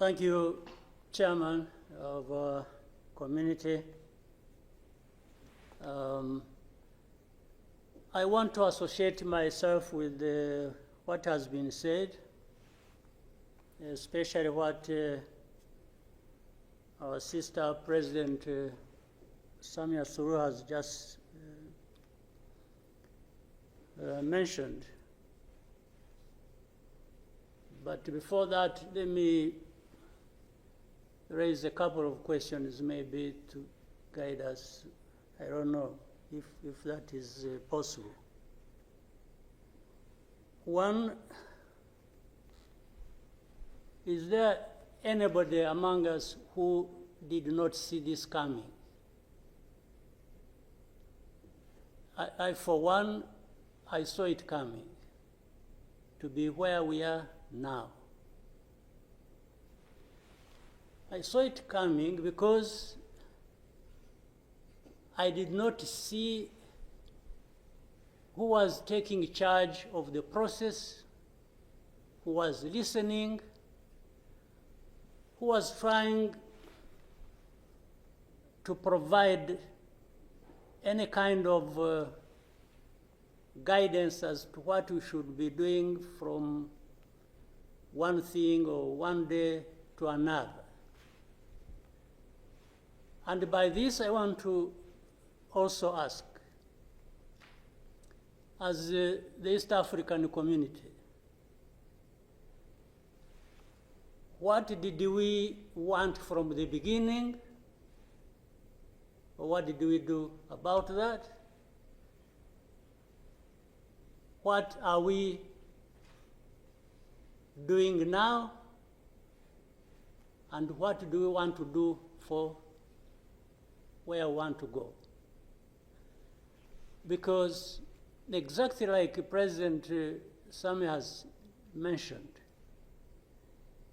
Thank you, Chairman of Community. I want to associate myself with what has been said, especially what our sister President Samia Suluhu has just mentioned. But before that, let me raise a couple of questions maybe to guide us. I don't know if that is possible. One, is there anybody among us who did not see this coming? I for one, I saw it coming to be where we are now. I saw it coming because I did not see who was taking charge of the process, who was listening, who was trying to provide any kind of guidance as to what we should be doing from one thing or one day to another. And by this, I want to also ask, as the East African community, what did we want from the beginning? Or what did we do about that? What are we doing now? And what do we want to do for where we want to go? Because exactly like President Samia has mentioned,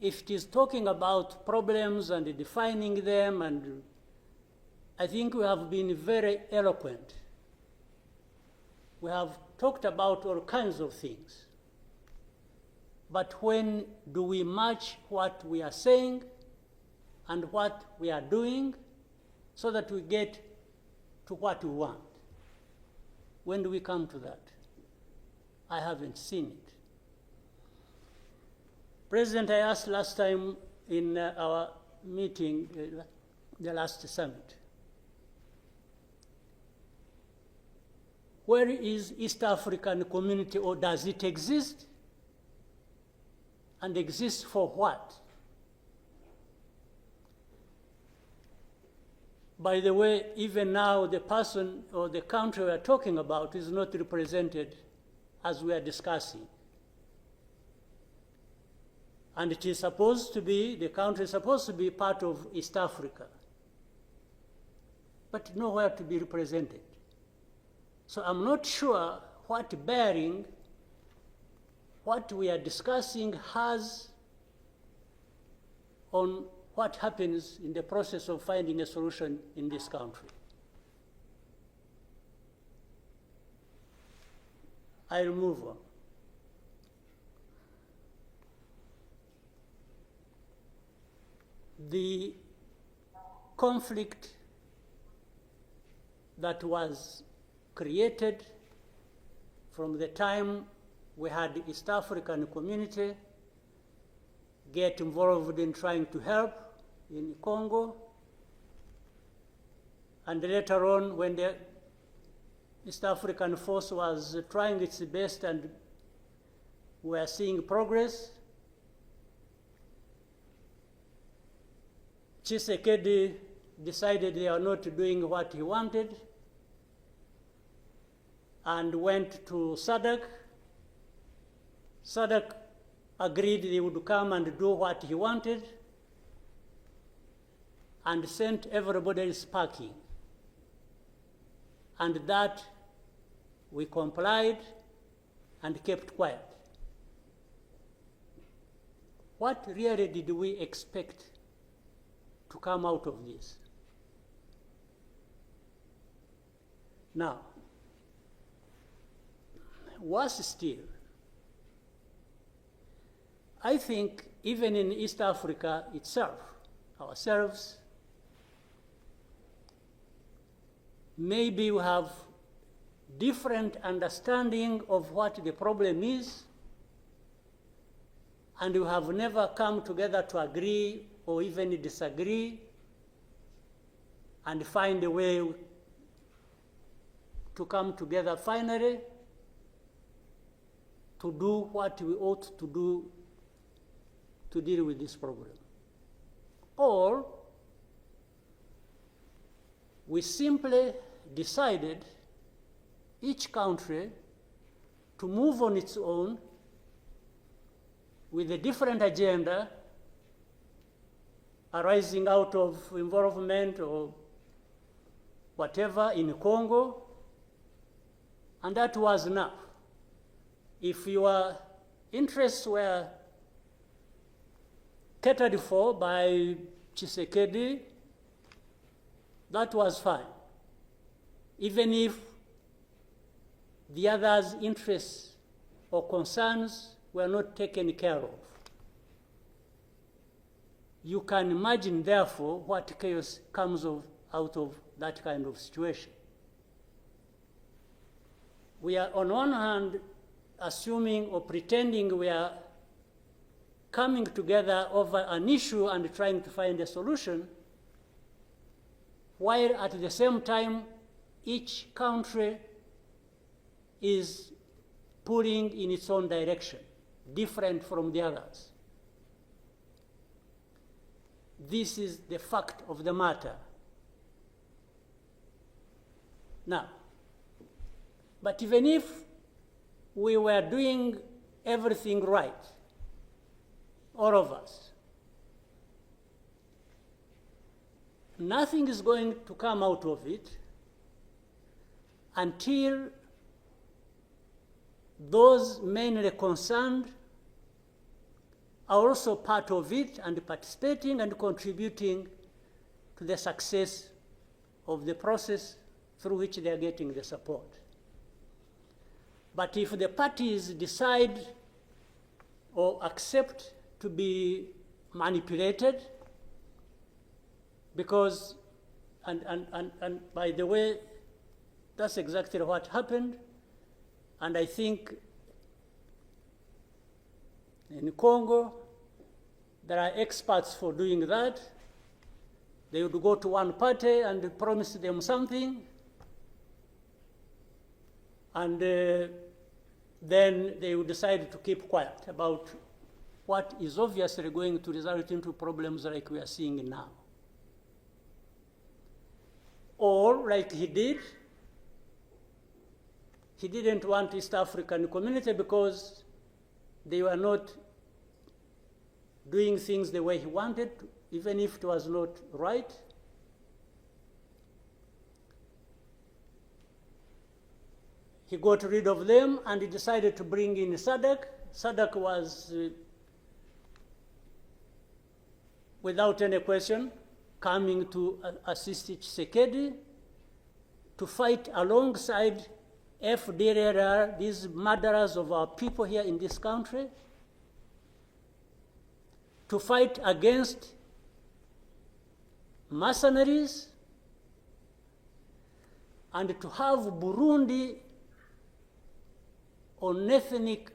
if it is talking about problems and defining them, and I think we have been very eloquent. We have talked about all kinds of things. But when do we match what we are saying and what we are doing so that we get to what we want? When do we come to that? I haven't seen it. President, I asked last time in our meeting, the last summit, where is East African community, or does it exist? And exist for what? By the way, even now, the person or the country we are talking about is not represented as we are discussing. And it is supposed to be, the country is supposed to be part of East Africa, but nowhere to be represented. So I'm not sure what bearing what we are discussing has on what happens in the process of finding a solution in this country. I'll move on. The conflict that was created from the time we had the East African community get involved in trying to help in Congo, and later on when the East African force was trying its best and we are seeing progress, Tshisekedi decided they are not doing what he wanted and went to SADC. SADC agreed they would come and do what he wanted and sent everybody packing. And that we complied and kept quiet. What really did we expect to come out of this? Now, worse still, I think even in East Africa itself, ourselves, maybe we have different understanding of what the problem is, and we have never come together to agree or even disagree and find a way to come together finally to do what we ought to do to deal with this problem. Or we simply decided, each country, to move on its own with a different agenda arising out of involvement or whatever in Congo, and that was enough. If your interests were catered for by Tshisekedi, that was fine, even if the others' interests or concerns were not taken care of. You can imagine, therefore, what chaos comes out of that kind of situation. We are, on one hand, assuming or pretending we are coming together over an issue and trying to find a solution, while at the same time, each country is pulling in its own direction, different from the others. This is the fact of the matter. Now, but even if we were doing everything right, all of us, nothing is going to come out of it until those mainly concerned are also part of it and participating and contributing to the success of the process through which they are getting the support. But if the parties decide or accept to be manipulated, because, and by the way, that's exactly what happened, and I think in Congo, there are experts for doing that. They would go to one party and promise them something, and then they would decide to keep quiet about what is obviously going to result into problems like we are seeing now. Or, like he did, he didn't want East African community because they were not doing things the way he wanted, even if it was not right. He got rid of them and he decided to bring in SADC. SADC was, without any question, coming to assist Tshisekedi to fight alongside FDLR, these murderers of our people here in this country, to fight against mercenaries, and to have Burundi on ethnic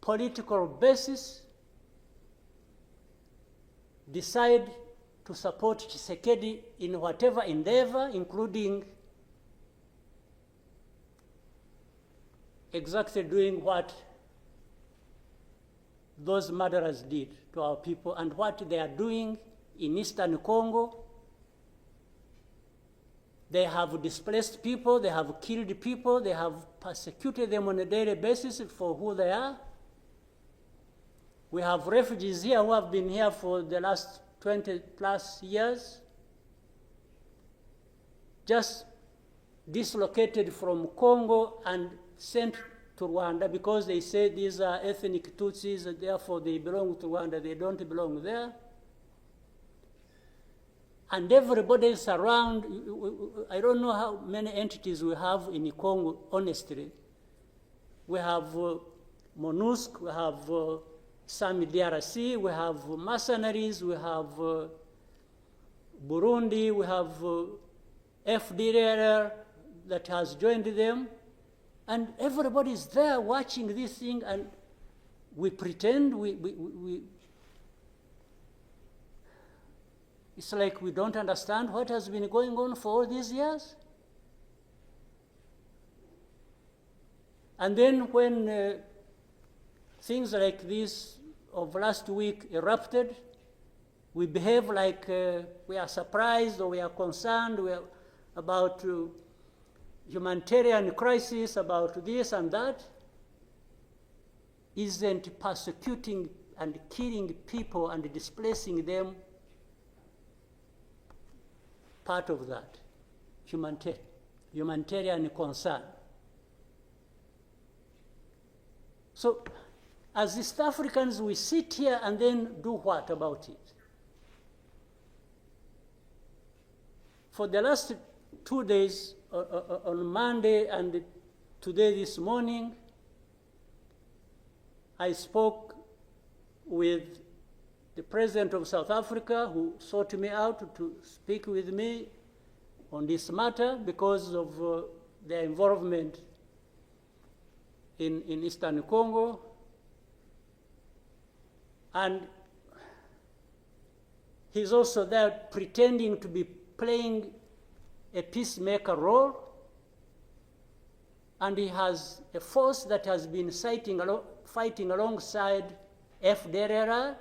political basis decide to support Tshisekedi in whatever endeavor, including exactly doing what those murderers did to our people and what they are doing in Eastern Congo. They have displaced people, they have killed people, they have persecuted them on a daily basis for who they are. We have refugees here who have been here for the last 20 plus years, just dislocated from Congo and sent to Rwanda because they say these are ethnic Tutsis, and therefore they belong to Rwanda, they don't belong there. And everybody else around, I don't know how many entities we have in Congo, honestly. We have MONUSC, we have some DRC, we have mercenaries, we have Burundi, we have FDLR that has joined them, and everybody is there watching this thing, and we pretend it's like we don't understand what has been going on for all these years. And then when things like this of last week erupted, we behave like we are surprised or we are concerned about humanitarian crisis, about this and that. Isn't persecuting and killing people and displacing them part of that humanitarian concern? So as East Africans, we sit here and then do what about it? For the last 2 days, on Monday and today this morning, I spoke with the President of South Africa, who sought me out to speak with me on this matter because of their involvement in Eastern Congo. And he's also there pretending to be playing a peacemaker role. And he has a force that has been fighting alongside FDLR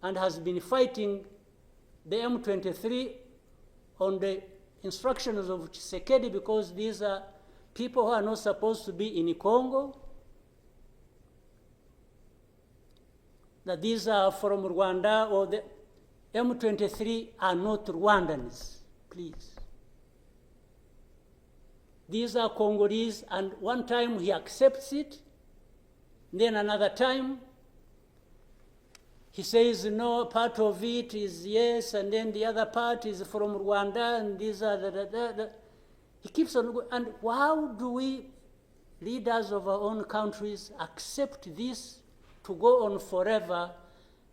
and has been fighting the M23 on the instructions of Tshisekedi, because these are people who are not supposed to be in Congo, that these are from Rwanda, or the M23 are not Rwandans, please. These are Congolese, and one time he accepts it, then another time he says no, part of it is yes, and then the other part is from Rwanda, and these are he keeps on going. And how do we, leaders of our own countries, accept this to go on forever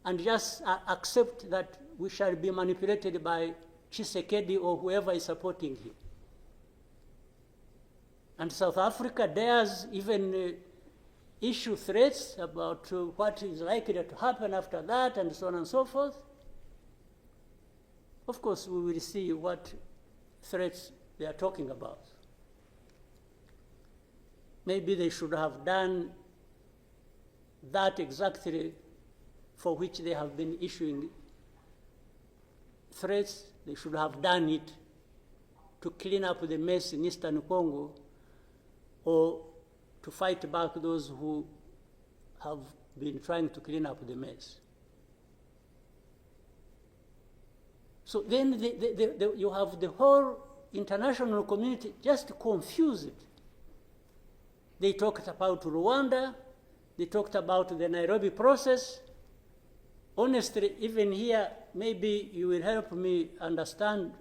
and just accept that we shall be manipulated by Tshisekedi or whoever is supporting him? And South Africa dares even issue threats about what is likely to happen after that, and so on and so forth. Of course, we will see what threats they are talking about. Maybe they should have done that exactly for which they have been issuing threats. They should have done it to clean up the mess in Eastern Congo, or to fight back those who have been trying to clean up the mess. So then you have the whole international community just confused. They talked about Rwanda, they talked about the Nairobi process. Honestly, even here, maybe you will help me understand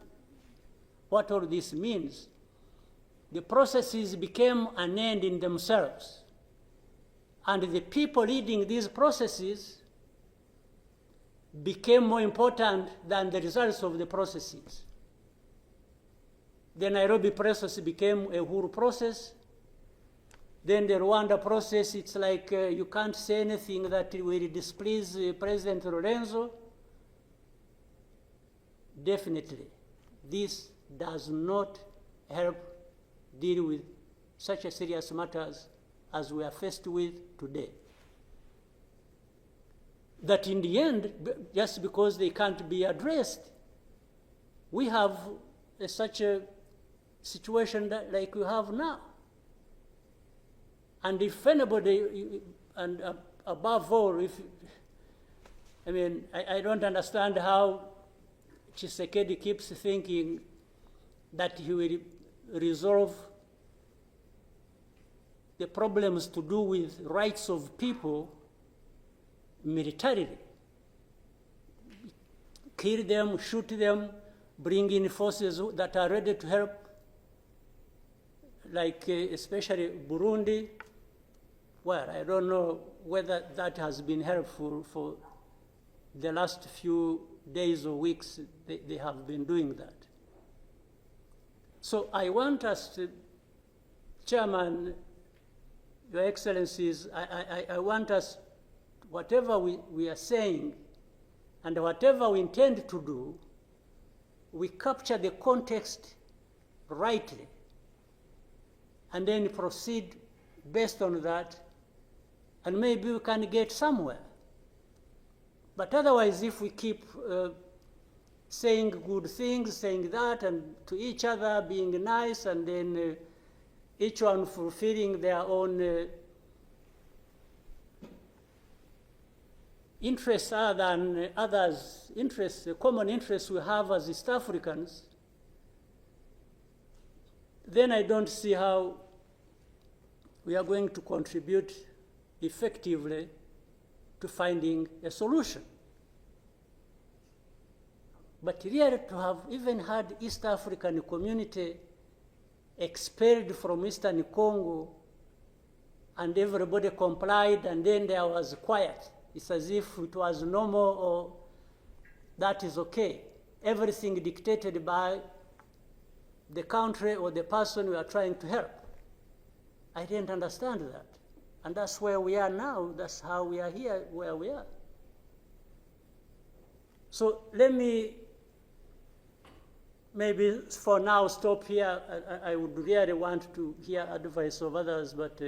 what all this means. The processes became an end in themselves. And the people leading these processes became more important than the results of the processes. The Nairobi process became a Uhuru process. Then the Rwanda process, it's like you can't say anything that will displease President Lorenzo. Definitely, this does not help deal with such a serious matters as we are faced with today. That in the end, just because they can't be addressed, we have such a situation that, like we have now. And if anybody, and above all, I don't understand how Tshisekedi keeps thinking that he will resolve the problems to do with rights of people militarily. Kill them, shoot them, bring in forces that are ready to help, like especially Burundi. Well, I don't know whether that has been helpful for the last few days or weeks they have been doing that. So I want us to, Chairman, Your Excellencies, I want us, whatever we are saying and whatever we intend to do, we capture the context rightly and then proceed based on that, and maybe we can get somewhere. But otherwise, if we keep saying good things, saying that, and to each other, being nice, and then each one fulfilling their own interests other than others' interests, the common interests we have as East Africans, then I don't see how we are going to contribute effectively to finding a solution. But really, to have even had East African community expelled from Eastern Congo and everybody complied and then there was quiet, it's as if it was normal or that is okay. Everything dictated by the country or the person we are trying to help. I didn't understand that. And that's where we are now. That's how we are here, where we are. So let me maybe for now stop here. I would really want to hear advice of others, but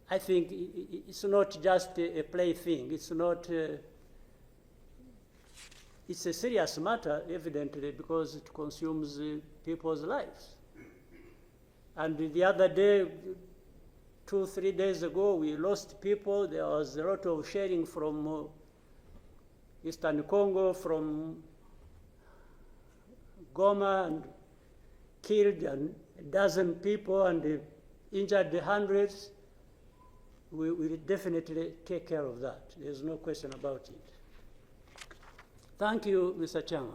I think it's not just a plaything. It's not, it's a serious matter, evidently, because it consumes people's lives. And the other day, 2-3 days ago, we lost people. There was a lot of sharing from Eastern Congo, from Goma, and killed a dozen people and injured hundreds. We will definitely take care of that. There's no question about it. Thank you, Mr. Chairman.